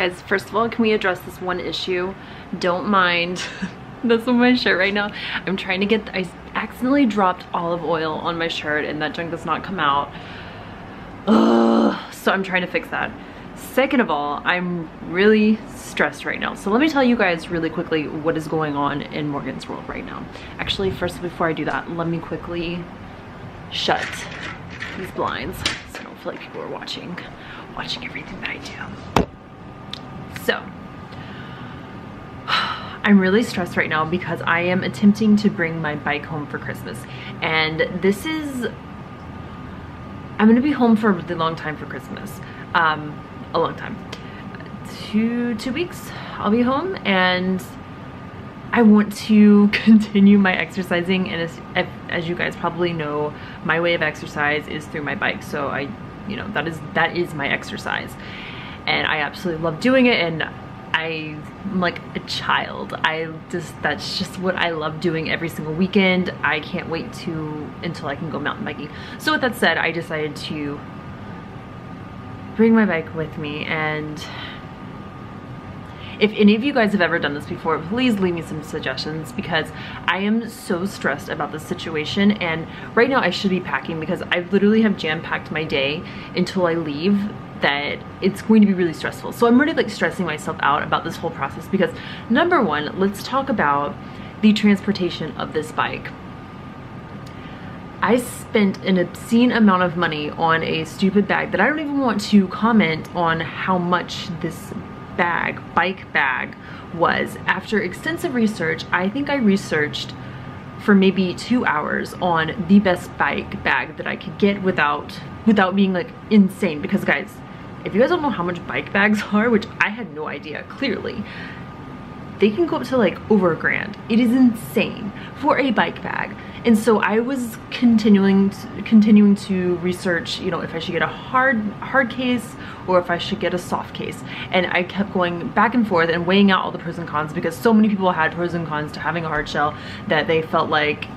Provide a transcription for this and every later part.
Guys, first of all, can we address this one issue? Don't mind. That's on my shirt right now. I'm trying to get, I accidentally dropped olive oil on my shirt and that junk does not come out. Ugh, so I'm trying to fix that. Second of all, I'm really stressed right now. So let me tell you guys really quickly what is going on in Morgan's world right now. Actually, first, before I do that, let me quickly shut these blinds so I don't feel like people are watching everything that I do. So, I'm really stressed right now because I am attempting to bring my bike home for Christmas. And this is, I'm gonna be home for a really long time for Christmas. A long time. Two weeks I'll be home, and I want to continue my exercising, and as you guys probably know, my way of exercise is through my bike. So that is my exercise. And I absolutely love doing it, and I'm like a child. That's just what I love doing every single weekend. I can't wait until I can go mountain biking. So with that said, I decided to bring my bike with me, and if any of you guys have ever done this before, please leave me some suggestions, because I am so stressed about this situation. And right now I should be packing, because I literally have jam-packed my day until I leave, that it's going to be really stressful. So I'm already like stressing myself out about this whole process, because number one, let's talk about the transportation of this bike. I spent an obscene amount of money on a stupid bag that I don't even want to comment on how much this bike bag was. After extensive research, I think I researched for maybe 2 hours on the best bike bag that I could get without being like insane. Because guys, if you guys don't know how much bike bags are, which I had no idea, clearly, they can go up to like over $1,000. It is insane for a bike bag. And so I was continuing to research, if I should get a hard case or if I should get a soft case. And I kept going back and forth and weighing out all the pros and cons, because so many people had pros and cons to having a hard shell that they felt like,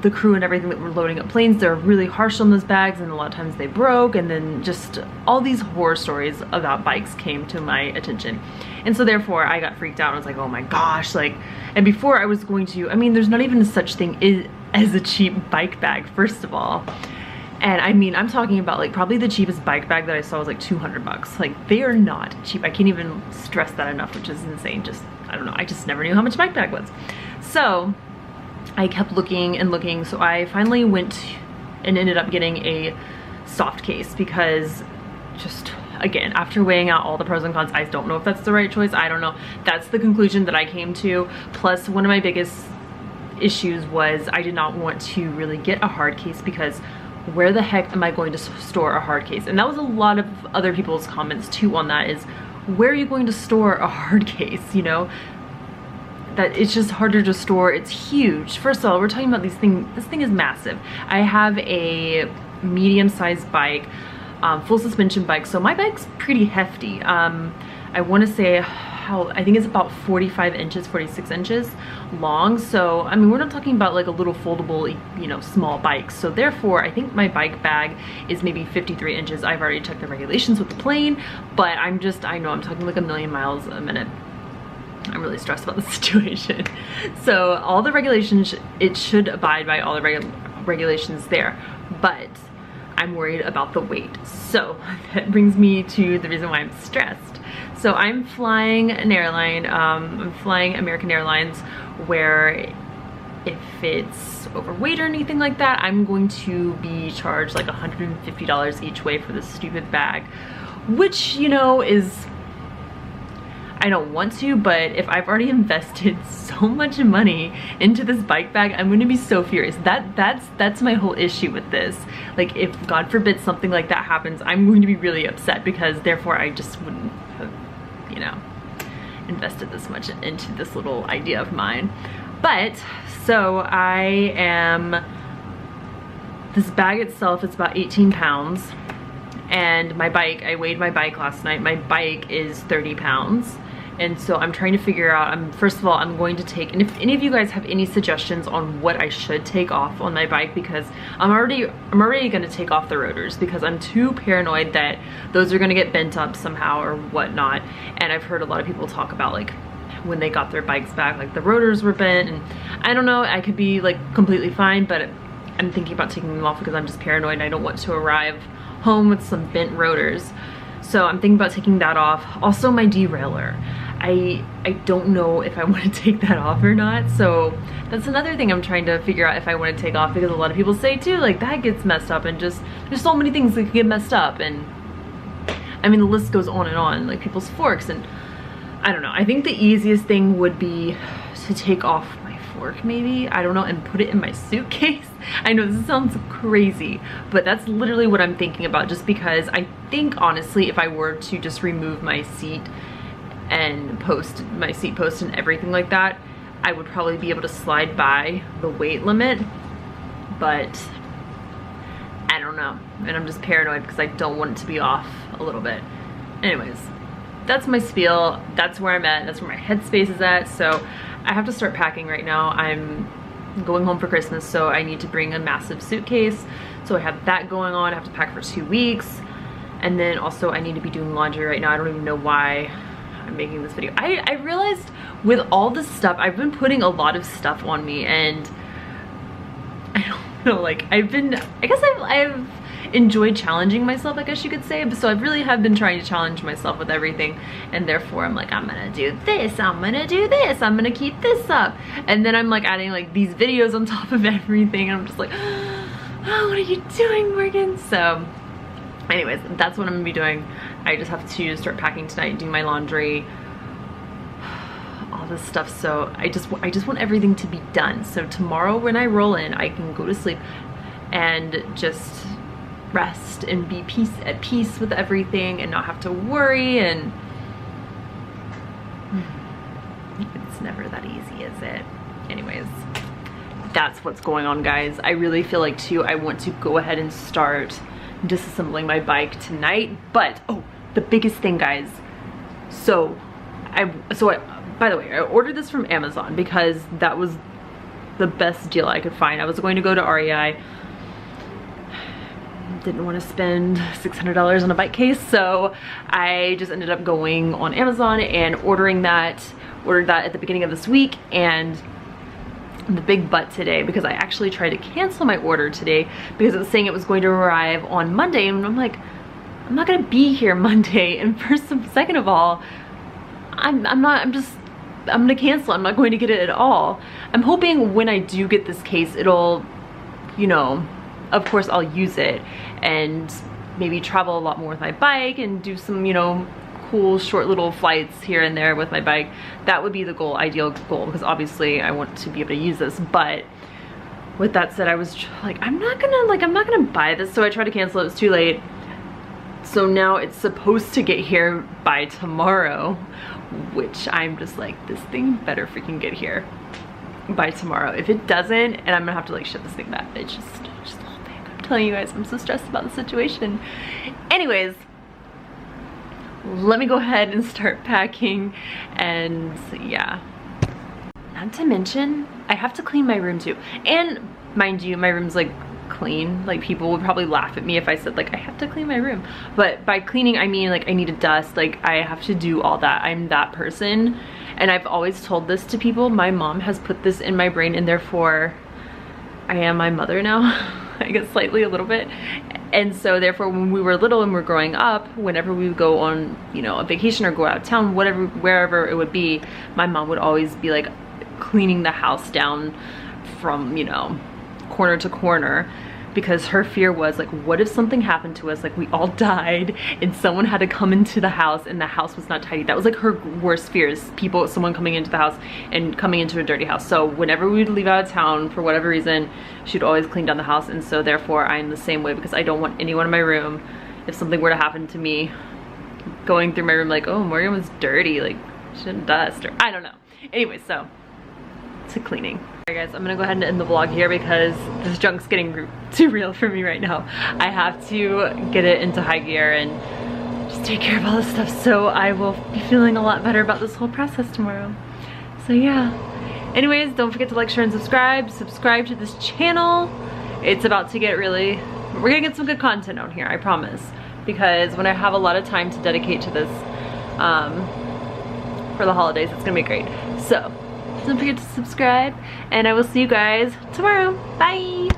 the crew and everything that were loading up planes, they're really harsh on those bags, and a lot of times they broke, and then just all these horror stories about bikes came to my attention. And so therefore I got freaked out. I was like, oh my gosh, and before I was going to, there's not even such thing as a cheap bike bag, first of all. And I'm talking about like probably the cheapest bike bag that I saw was like 200 bucks. Like, they are not cheap. I can't even stress that enough, which is insane. I don't know, I just never knew how much bike bag was. So I kept looking and looking, so I finally went and ended up getting a soft case, because just, again, after weighing out all the pros and cons, I don't know if that's the right choice. I don't know. That's the conclusion that I came to. Plus, one of my biggest issues was I did not want to really get a hard case, because where the heck am I going to store a hard case? And that was a lot of other people's comments too on that, is where are you going to store a hard case, that it's just harder to store. It's huge. First of all, we're talking about this thing is massive. I have a medium-sized bike, full suspension bike, so my bike's pretty hefty. I want to say I think it's about 45 inches, 46 inches long. So we're not talking about like a little foldable, small bike. So therefore, I think my bike bag is maybe 53 inches. I've already checked the regulations with the plane, but I know I'm talking like a million miles a minute. I'm really stressed about the situation. So all the regulations, it should abide by all the regulations there, but I'm worried about the weight. So that brings me to the reason why I'm stressed. So I'm flying an airline, I'm flying American Airlines, where if it's overweight or anything like that, I'm going to be charged like $150 each way for this stupid bag, which, is, I don't want to, but if I've already invested so much money into this bike bag, I'm going to be so furious. That's my whole issue with this. Like, if God forbid something like that happens, I'm going to be really upset, because therefore I just wouldn't have, invested this much into this little idea of mine. But so this bag itself is about 18 pounds, and my bike, I weighed my bike last night. My bike is 30 pounds. And so I'm trying to figure out, first of all, I'm going to take, and if any of you guys have any suggestions on what I should take off on my bike, because I'm already going to take off the rotors because I'm too paranoid that those are going to get bent up somehow or whatnot. And I've heard a lot of people talk about like when they got their bikes back, like the rotors were bent, and I don't know, I could be like completely fine, but I'm thinking about taking them off because I'm just paranoid and I don't want to arrive home with some bent rotors. So I'm thinking about taking that off. Also my derailleur. I don't know if I want to take that off or not. So that's another thing I'm trying to figure out if I want to take off, because a lot of people say too, like that gets messed up, and just there's so many things that can get messed up. And I mean, the list goes on, like people's forks, and I don't know. I think the easiest thing would be to take off my fork maybe, I don't know, and put it in my suitcase. I know this sounds crazy, but that's literally what I'm thinking about, just because I think honestly if I were to just remove my seat and my seat post and everything like that, I would probably be able to slide by the weight limit, but I don't know. And I'm just paranoid because I don't want it to be off a little bit. Anyways, that's my spiel. That's where I'm at. That's where my headspace is at. So I have to start packing right now. I'm going home for Christmas, so I need to bring a massive suitcase. So I have that going on. I have to pack for 2 weeks. And then also I need to be doing laundry right now. I don't even know why I'm making this video. I realized with all this stuff, I've been putting a lot of stuff on me, and I don't know, like I guess I've enjoyed challenging myself, I guess you could say. So I really have been trying to challenge myself with everything, and therefore I'm like, I'm gonna do this, I'm gonna do this, I'm gonna keep this up, and then I'm like adding like these videos on top of everything, and I'm just like, oh, what are you doing, Morgan? So anyways, that's what I'm gonna be doing. I just have to start packing tonight, doing my laundry, all this stuff. So I just want everything to be done, so tomorrow when I roll in, I can go to sleep and just rest and be at peace with everything and not have to worry. And it's never that easy, is it? Anyways, that's what's going on, guys. I really feel like too, I want to go ahead and start disassembling my bike tonight. But oh, the biggest thing, guys, so I by the way, I ordered this from Amazon because that was the best deal I could find. I was going to go to REI, didn't want to spend $600 on a bike case, so I just ended up going on Amazon and ordered that at the beginning of this week. And the big but today, because I actually tried to cancel my order today because it was saying it was going to arrive on Monday, and I'm like, I'm not gonna be here Monday, and second of all, I'm gonna cancel. I'm not going to get it at all. I'm hoping when I do get this case, it'll, you know, of course I'll use it and maybe travel a lot more with my bike and do some, you know, cool short little flights here and there with my bike. That would be the goal, ideal goal, because obviously I want to be able to use this. But with that said, I was like, I'm not gonna buy this, so I tried to cancel it. It was too late. So now it's supposed to get here by tomorrow, which I'm just like, this thing better freaking get here by tomorrow. If it doesn't, and I'm gonna have to like ship this thing back. It's just a whole thing. I'm telling you guys, I'm so stressed about the situation. Anyways, let me go ahead and start packing. And yeah, not to mention I have to clean my room too. And mind you, my room's like clean. Like people would probably laugh at me if I said like I have to clean my room, but by cleaning I mean like I need to dust, like I have to do all that. I'm that person, and I've always told this to people. My mom has put this in my brain, and therefore I am my mother now. I guess slightly a little bit. And so therefore when we were little and we're growing up, whenever we would go on, you know, a vacation or go out of town, whatever, wherever it would be, my mom would always be like cleaning the house down from, you know, corner to corner, because her fear was like, what if something happened to us, like we all died and someone had to come into the house and the house was not tidy. That was like her worst fears, someone coming into the house and coming into a dirty house. So whenever we would leave out of town for whatever reason, she'd always clean down the house. And so therefore I'm the same way, because I don't want anyone in my room, if something were to happen to me, going through my room like, oh, Morgan was dirty, like she didn't dust, or I don't know. Anyway, so to cleaning. Alright guys, I'm gonna go ahead and end the vlog here because this junk's getting too real for me right now. I have to get it into high gear and just take care of all this stuff, so I will be feeling a lot better about this whole process tomorrow. So yeah. Anyways, don't forget to like, share, and subscribe. Subscribe to this channel. It's about to get really, we're gonna get some good content out here, I promise. Because when I have a lot of time to dedicate to this for the holidays, it's gonna be great. So don't forget to subscribe, and I will see you guys tomorrow. Bye.